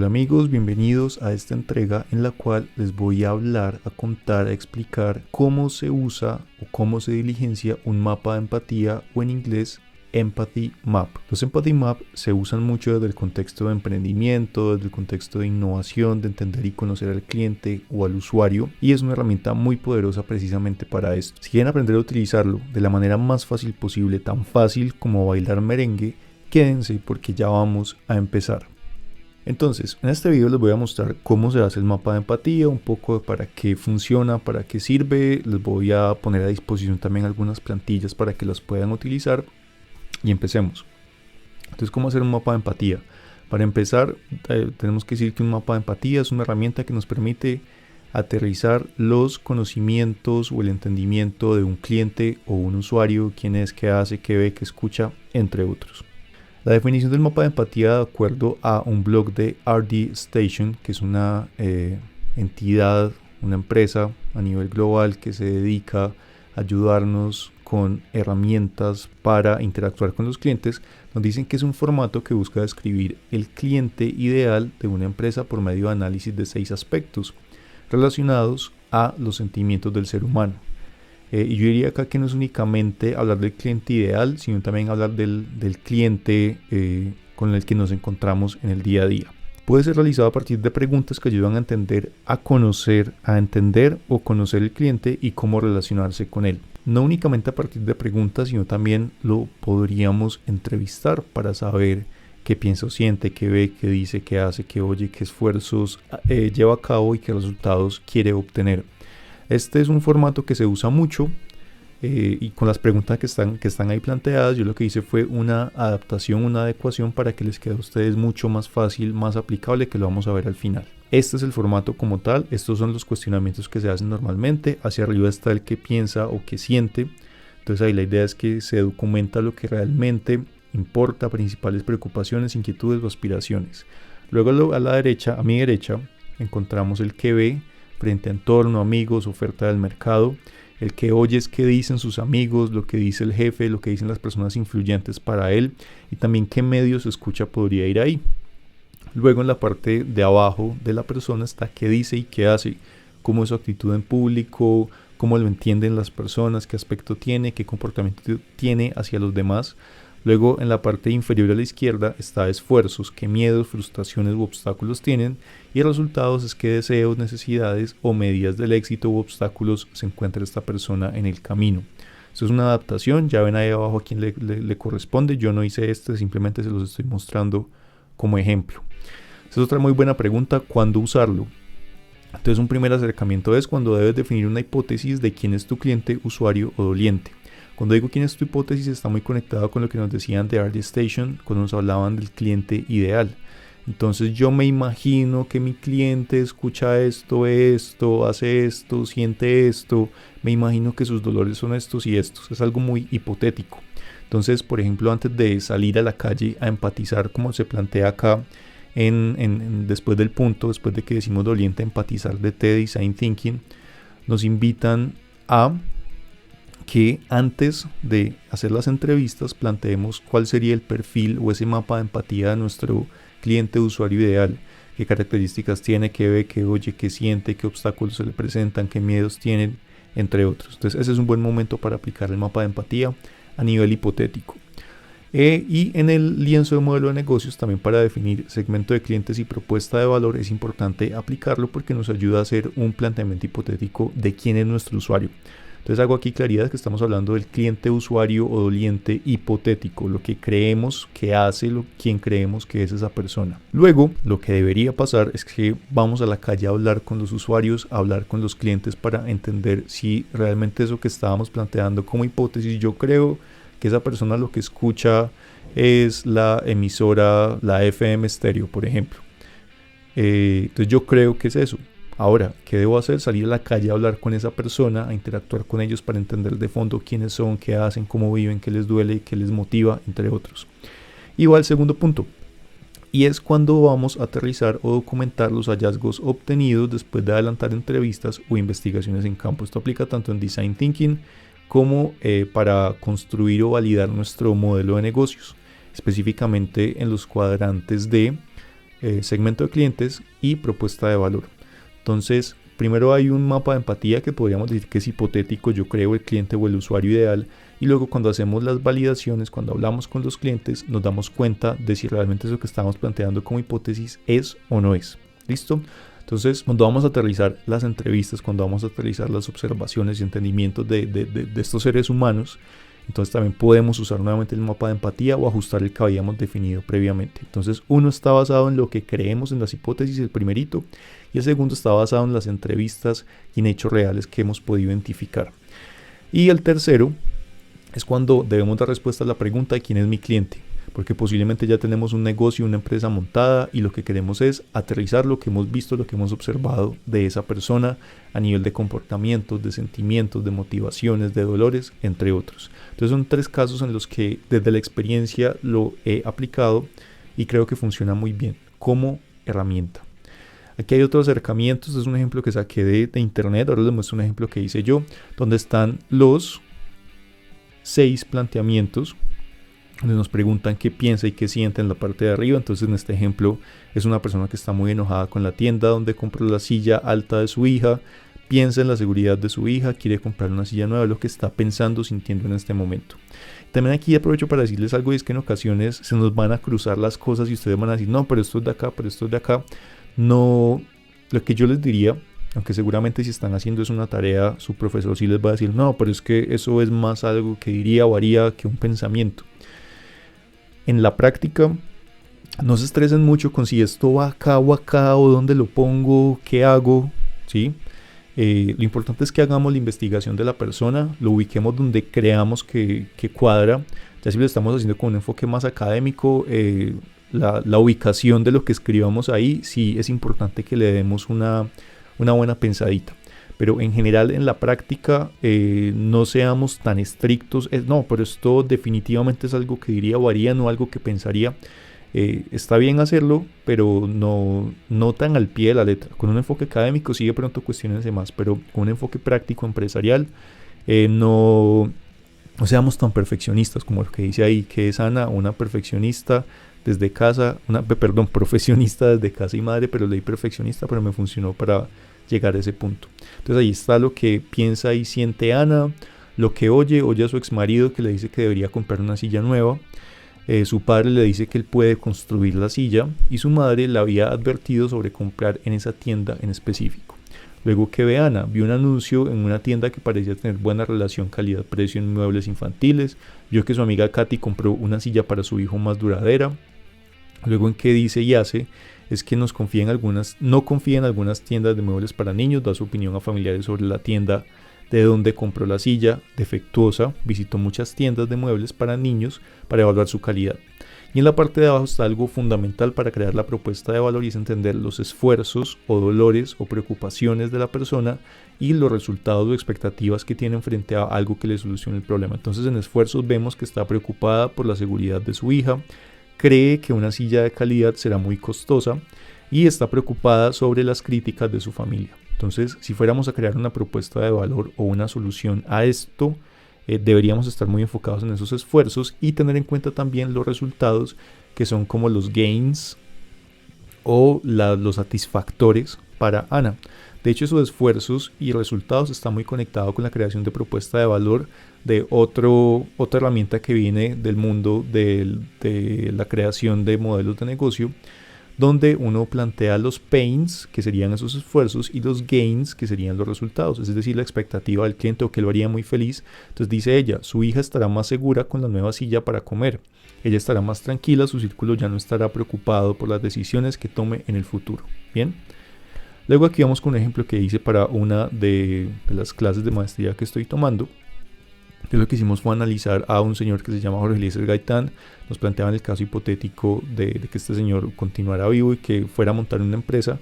amigos, bienvenidos a esta entrega en la cual les voy a hablar, a contar, a explicar cómo se usa o cómo se diligencia un mapa de empatía o en inglés Empathy Map. Los Empathy Map se usan mucho desde el contexto de emprendimiento, desde el contexto de innovación, de entender y conocer al cliente o al usuario, y es una herramienta muy poderosa precisamente para esto. Si quieren aprender a utilizarlo de la manera más fácil posible, tan fácil como bailar merengue, quédense porque ya vamos a empezar. Entonces, en este video les voy a mostrar cómo se hace el mapa de empatía, un poco de para qué funciona, para qué sirve. Les voy a poner a disposición también algunas plantillas para que las puedan utilizar y empecemos. Entonces, ¿cómo hacer un mapa de empatía? Para empezar, tenemos que decir que un mapa de empatía es una herramienta que nos permite aterrizar los conocimientos o el entendimiento de un cliente o un usuario, quién es, qué hace, qué ve, qué escucha, entre otros. La definición del mapa de empatía, de acuerdo a un blog de RD Station, que es una entidad, una empresa a nivel global que se dedica a ayudarnos con herramientas para interactuar con los clientes, nos dicen que es un formato que busca describir el cliente ideal de una empresa por medio de análisis de 6 aspectos relacionados a los sentimientos del ser humano. Y yo diría acá que no es únicamente hablar del cliente ideal, sino también hablar del cliente con el que nos encontramos en el día a día. Puede ser realizado a partir de preguntas que ayudan a entender, a conocer, a entender o conocer el cliente y cómo relacionarse con él. No únicamente a partir de preguntas, sino también lo podríamos entrevistar para saber qué piensa o siente, qué ve, qué dice, qué hace, qué oye, qué esfuerzos lleva a cabo y qué resultados quiere obtener. Este es un formato que se usa mucho y con las preguntas que están ahí planteadas, yo lo que hice fue una adaptación, una adecuación para que les quede a ustedes mucho más fácil, más aplicable, que lo vamos a ver al final. Este es el formato como tal, estos son los cuestionamientos que se hacen normalmente, hacia arriba está el que piensa o que siente, entonces ahí la idea es que se documenta lo que realmente importa, principales preocupaciones, inquietudes o aspiraciones. Luego a la derecha, a mi derecha, encontramos el que ve, frente a entorno, amigos, oferta del mercado. El que oye es qué dicen sus amigos, lo que dice el jefe, lo que dicen las personas influyentes para él y también qué medios escucha podría ir ahí. Luego en la parte de abajo de la persona está qué dice y qué hace, cómo es su actitud en público, cómo lo entienden las personas, qué aspecto tiene, qué comportamiento tiene hacia los demás. Luego en la parte inferior a la izquierda está esfuerzos, qué miedos, frustraciones u obstáculos tienen y resultados es qué deseos, necesidades o medidas del éxito u obstáculos se encuentra esta persona en el camino. Esto es una adaptación, ya ven ahí abajo a quién le corresponde, yo no hice simplemente se los estoy mostrando como ejemplo. Esta es otra muy buena pregunta, ¿cuándo usarlo? Entonces un primer acercamiento es cuando debes definir una hipótesis de quién es tu cliente, usuario o doliente. Cuando digo quién es tu hipótesis está muy conectado con lo que nos decían de RD Station cuando nos hablaban del cliente ideal. Entonces yo me imagino que mi cliente escucha esto, hace esto, siente esto, me imagino que sus dolores son estos y estos. Es algo muy hipotético. Entonces, por ejemplo, antes de salir a la calle a empatizar, como se plantea acá, después del punto, después de que decimos doliente, empatizar de Design Thinking, nos invitan a que antes de hacer las entrevistas planteemos cuál sería el perfil o ese mapa de empatía de nuestro cliente usuario ideal, qué características tiene, qué ve, qué oye, qué siente, qué obstáculos se le presentan, qué miedos tienen, entre otros. Entonces ese es un buen momento para aplicar el mapa de empatía a nivel hipotético. Y en el lienzo de modelo de negocios también para definir segmento de clientes y propuesta de valor es importante aplicarlo porque nos ayuda a hacer un planteamiento hipotético de quién es nuestro usuario. Entonces hago aquí claridad que estamos hablando del cliente usuario o doliente hipotético, lo que creemos que hace, quién creemos que es esa persona. Luego, lo que debería pasar es que vamos a la calle a hablar con los usuarios, a hablar con los clientes para entender si realmente eso que estábamos planteando como hipótesis, yo creo que esa persona lo que escucha es la emisora, la FM estéreo, por ejemplo. Entonces yo creo que es eso. Ahora, ¿qué debo hacer? Salir a la calle a hablar con esa persona, a interactuar con ellos para entender de fondo quiénes son, qué hacen, cómo viven, qué les duele, qué les motiva, entre otros. Y va el segundo punto. Y es cuando vamos a aterrizar o documentar los hallazgos obtenidos después de adelantar entrevistas o investigaciones en campo. Esto aplica tanto en Design Thinking como para construir o validar nuestro modelo de negocios, específicamente en los cuadrantes de segmento de clientes y propuesta de valor. Entonces, primero hay un mapa de empatía que podríamos decir que es hipotético, yo creo el cliente o el usuario ideal, y luego cuando hacemos las validaciones, cuando hablamos con los clientes, nos damos cuenta de si realmente eso que estamos planteando como hipótesis es o no es. ¿Listo? Entonces, cuando vamos a aterrizar las entrevistas, cuando vamos a aterrizar las observaciones y entendimientos de estos seres humanos, entonces también podemos usar nuevamente el mapa de empatía o ajustar el que habíamos definido previamente. Entonces, uno está basado en lo que creemos en las hipótesis, el primerito, y el segundo está basado en las entrevistas y en hechos reales que hemos podido identificar. Y el tercero es cuando debemos dar respuesta a la pregunta de quién es mi cliente, porque posiblemente ya tenemos un negocio, una empresa montada y lo que queremos es aterrizar lo que hemos visto, lo que hemos observado de esa persona a nivel de comportamientos, de sentimientos, de motivaciones, de dolores, entre otros. Entonces son 3 casos en los que desde la experiencia lo he aplicado y creo que funciona muy bien como herramienta. Aquí hay otro acercamiento, este es un ejemplo que saqué de internet, ahora les muestro un ejemplo que hice yo, donde están los 6 planteamientos donde nos preguntan qué piensa y qué siente en la parte de arriba. Entonces en este ejemplo es una persona que está muy enojada con la tienda donde compró la silla alta de su hija, piensa en la seguridad de su hija, quiere comprar una silla nueva, lo que está pensando, sintiendo en este momento. También aquí aprovecho para decirles algo, y es que en ocasiones se nos van a cruzar las cosas y ustedes van a decir, no, pero esto es de acá, pero esto es de acá. No, lo que yo les diría, aunque seguramente si están haciendo es una tarea, su profesor sí les va a decir, no, pero es que eso es más algo que diría o haría que un pensamiento. En la práctica, no se estresen mucho con si esto va acá o dónde lo pongo, qué hago, ¿sí? Lo importante es que hagamos la investigación de la persona, lo ubiquemos donde creamos que cuadra. Ya si lo estamos haciendo con un enfoque más académico, la ubicación de lo que escribamos ahí, sí es importante que le demos una buena pensadita. Pero en general en la práctica no seamos tan estrictos. No, pero esto definitivamente es algo que diría o haría, no algo que pensaría. Está bien hacerlo, pero no tan al pie de la letra. Con un enfoque académico sí de pronto cuestionense más, pero con un enfoque práctico empresarial no seamos tan perfeccionistas como lo que dice ahí, que es Ana, una perfeccionista desde casa, profesionista desde casa y madre, pero leí perfeccionista, pero me funcionó para llegar a ese punto. Entonces ahí está lo que piensa y siente Ana, lo que oye a su exmarido que le dice que debería comprar una silla nueva, su padre le dice que él puede construir la silla y su madre le había advertido sobre comprar en esa tienda en específico. Luego que ve Ana, vio un anuncio en una tienda que parecía tener buena relación calidad-precio en muebles infantiles, vio que su amiga Katy compró una silla para su hijo más duradera. Luego en qué dice y hace es que no confía en algunas tiendas de muebles para niños, da su opinión a familiares sobre la tienda de donde compró la silla defectuosa, visitó muchas tiendas de muebles para niños para evaluar su calidad. Y en la parte de abajo está algo fundamental para crear la propuesta de valor y es entender los esfuerzos o dolores o preocupaciones de la persona y los resultados o expectativas que tienen frente a algo que le solucione el problema. Entonces en esfuerzos vemos que está preocupada por la seguridad de su hija, cree que una silla de calidad será muy costosa y está preocupada sobre las críticas de su familia. Entonces, si fuéramos a crear una propuesta de valor o una solución a esto, deberíamos estar muy enfocados en esos esfuerzos y tener en cuenta también los resultados que son como los gains o los satisfactores para Ana. De hecho, esos esfuerzos y resultados están muy conectados con la creación de propuesta de valor de otra herramienta que viene del mundo de la creación de modelos de negocio, donde uno plantea los pains, que serían esos esfuerzos, y los gains, que serían los resultados, es decir, la expectativa del cliente o que lo haría muy feliz. Entonces dice ella, su hija estará más segura con la nueva silla para comer, ella estará más tranquila, su círculo ya no estará preocupado por las decisiones que tome en el futuro. Bien. Luego aquí vamos con un ejemplo que hice para una de las clases de maestría que estoy tomando. Lo que hicimos fue analizar a un señor que se llama Jorge Eliezer Gaitán. Nos planteaban el caso hipotético de que este señor continuara vivo y que fuera a montar una empresa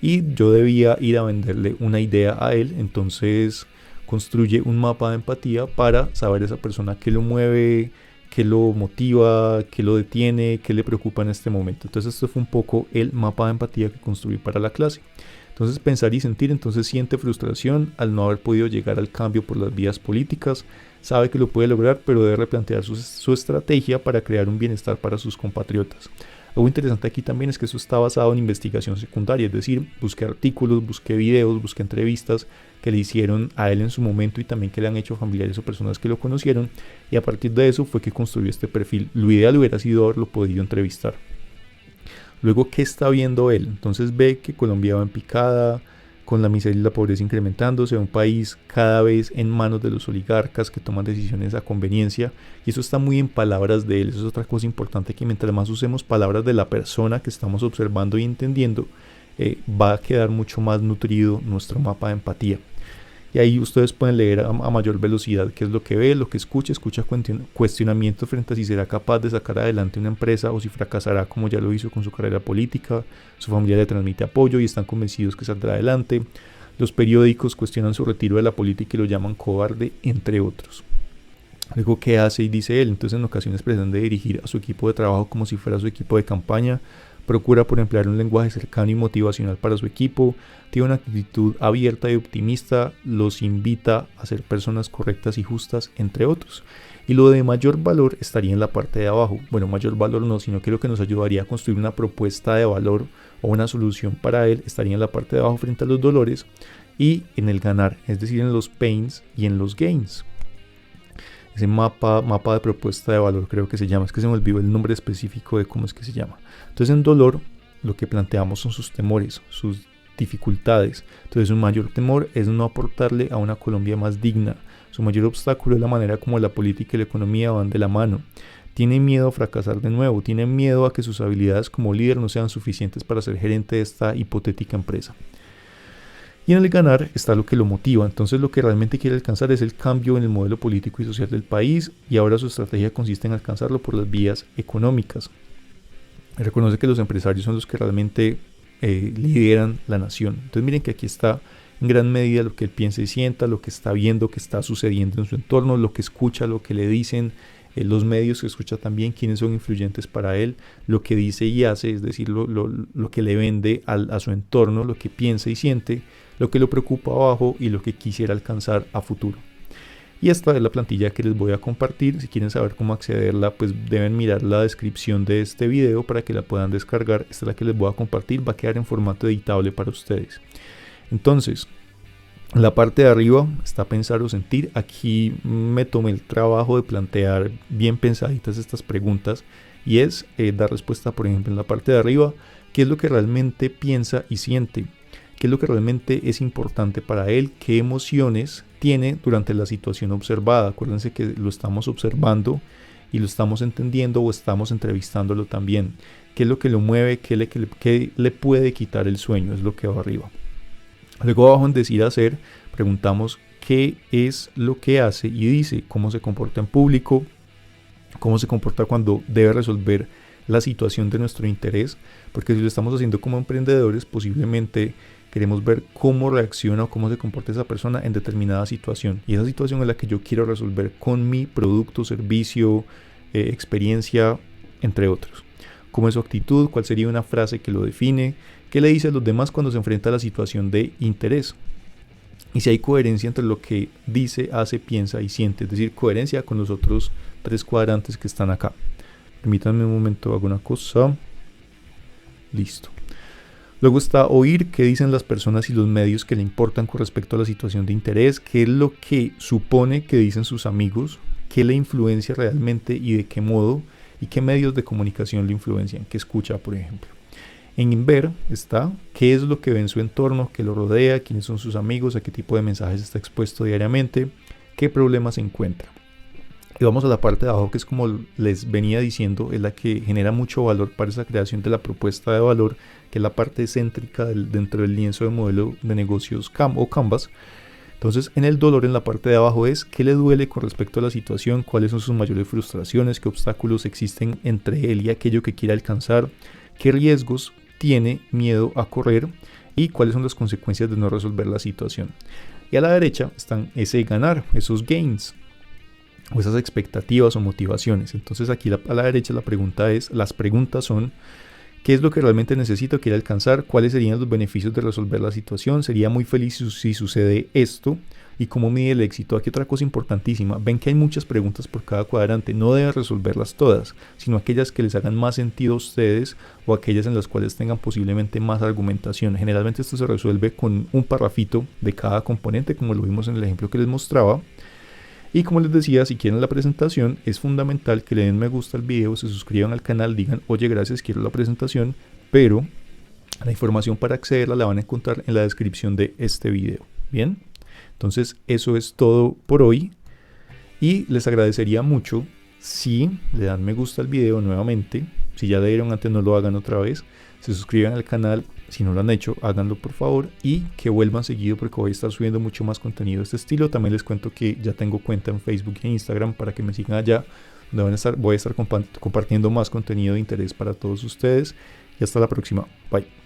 y yo debía ir a venderle una idea a él. Entonces construye un mapa de empatía para saber esa persona qué lo mueve, qué lo motiva, qué lo detiene, qué le preocupa en este momento. Entonces esto fue un poco el mapa de empatía que construí para la clase. Entonces pensar y sentir, entonces siente frustración al no haber podido llegar al cambio por las vías políticas, sabe que lo puede lograr pero debe replantear su estrategia para crear un bienestar para sus compatriotas. Algo interesante aquí también es que eso está basado en investigación secundaria, es decir, busqué artículos, busqué videos, busqué entrevistas que le hicieron a él en su momento y también que le han hecho familiares o personas que lo conocieron, y a partir de eso fue que construyó este perfil. Lo ideal hubiera sido haberlo podido entrevistar. Luego, ¿qué está viendo él? Entonces ve que Colombia va en picada, con la miseria y la pobreza incrementándose, un país cada vez en manos de los oligarcas que toman decisiones a conveniencia, y eso está muy en palabras de él. Eso es otra cosa importante, que mientras más usemos palabras de la persona que estamos observando y entendiendo, va a quedar mucho más nutrido nuestro mapa de empatía. Y ahí ustedes pueden leer a mayor velocidad qué es lo que ve, lo que escucha cuestionamientos frente a si será capaz de sacar adelante una empresa o si fracasará como ya lo hizo con su carrera política. Su familia le transmite apoyo y están convencidos que saldrá adelante. Los periódicos cuestionan su retiro de la política y lo llaman cobarde, entre otros. Luego, ¿qué hace y dice él? Entonces, en ocasiones pretende dirigir a su equipo de trabajo como si fuera su equipo de campaña. Procura por emplear un lenguaje cercano y motivacional para su equipo, tiene una actitud abierta y optimista, los invita a ser personas correctas y justas, entre otros. Y lo de mayor valor estaría en la parte de abajo. Bueno, mayor valor no, sino que lo que nos ayudaría a construir una propuesta de valor o una solución para él estaría en la parte de abajo frente a los dolores y en el ganar, es decir, en los pains y en los gains. Ese mapa de propuesta de valor creo que se llama, es que se me olvidó el nombre específico de cómo es que se llama. Entonces, en dolor lo que planteamos son sus temores, sus dificultades. Entonces, su mayor temor es no aportarle a una Colombia más digna. Su mayor obstáculo es la manera como la política y la economía van de la mano. Tiene miedo a fracasar de nuevo, tiene miedo a que sus habilidades como líder no sean suficientes para ser gerente de esta hipotética empresa. Y en el ganar está lo que lo motiva. Entonces, lo que realmente quiere alcanzar es el cambio en el modelo político y social del país, y ahora su estrategia consiste en alcanzarlo por las vías económicas. Reconoce que los empresarios son los que realmente lideran la nación. Entonces, miren que aquí está en gran medida lo que él piensa y sienta, lo que está viendo, que está sucediendo en su entorno, lo que escucha, lo que le dicen, los medios que escucha también, quiénes son influyentes para él, lo que dice y hace, es decir, lo que le vende a su entorno, lo que piensa y siente, lo que lo preocupa abajo y lo que quisiera alcanzar a futuro. Y esta es la plantilla que les voy a compartir. Si quieren saber cómo accederla, pues deben mirar la descripción de este video para que la puedan descargar. Esta es la que les voy a compartir, va a quedar en formato editable para ustedes. Entonces, la parte de arriba está pensar o sentir. Aquí me tomé el trabajo de plantear bien pensaditas estas preguntas, y es dar respuesta, por ejemplo, en la parte de arriba, qué es lo que realmente piensa y siente, qué es lo que realmente es importante para él, qué emociones tiene durante la situación observada. Acuérdense que lo estamos observando y lo estamos entendiendo o estamos entrevistándolo también. ¿Qué es lo que lo mueve? ¿Qué le puede quitar el sueño? Es lo que va arriba. Luego abajo en decir hacer, preguntamos qué es lo que hace y dice, cómo se comporta en público, cómo se comporta cuando debe resolver la situación de nuestro interés, porque si lo estamos haciendo como emprendedores, posiblemente queremos ver cómo reacciona o cómo se comporta esa persona en determinada situación, y esa situación es la que yo quiero resolver con mi producto, servicio, experiencia, entre otros. ¿Cómo es su actitud? ¿Cuál sería una frase que lo define? ¿Qué le dice a los demás cuando se enfrenta a la situación de interés? Y si hay coherencia entre lo que dice, hace, piensa y siente, es decir, coherencia con los otros 3 cuadrantes que están acá. Permítanme un momento, hago una cosa. Listo. Luego está oír, qué dicen las personas y los medios que le importan con respecto a la situación de interés, qué es lo que supone que dicen sus amigos, qué le influencia realmente y de qué modo, y qué medios de comunicación le influencian, qué escucha, por ejemplo. En ver está qué es lo que ve en su entorno, qué lo rodea, quiénes son sus amigos, a qué tipo de mensajes está expuesto diariamente, qué problemas se encuentra. Y vamos a la parte de abajo, que es como les venía diciendo, es la que genera mucho valor para esa creación de la propuesta de valor, que es la parte céntrica dentro del lienzo de modelo de negocios o Canvas. Entonces, en el dolor, en la parte de abajo, es qué le duele con respecto a la situación, cuáles son sus mayores frustraciones, qué obstáculos existen entre él y aquello que quiere alcanzar, qué riesgos tiene miedo a correr y cuáles son las consecuencias de no resolver la situación. Y a la derecha están ese ganar, esos gains, o esas expectativas o motivaciones. Entonces aquí a la derecha las preguntas son qué es lo que realmente necesita o quiere alcanzar, cuáles serían los beneficios de resolver la situación, sería muy feliz si sucede esto, y cómo mide el éxito. Aquí otra cosa importantísima, ven que hay muchas preguntas por cada cuadrante, no deben resolverlas todas, sino aquellas que les hagan más sentido a ustedes o aquellas en las cuales tengan posiblemente más argumentación. Generalmente esto se resuelve con un parrafito de cada componente, como lo vimos en el ejemplo que les mostraba. Y como les decía, si quieren la presentación, es fundamental que le den me gusta al video, se suscriban al canal, digan, oye, gracias, quiero la presentación, pero la información para accederla la van a encontrar en la descripción de este video. Bien, entonces eso es todo por hoy y les agradecería mucho si le dan me gusta al video nuevamente. Si ya le dieron antes, no lo hagan otra vez. Se suscriban al canal, si no lo han hecho, háganlo por favor, y que vuelvan seguido porque voy a estar subiendo mucho más contenido de este estilo. También les cuento que ya tengo cuenta en Facebook e Instagram para que me sigan allá, donde voy a estar compartiendo más contenido de interés para todos ustedes. Y hasta la próxima. Bye.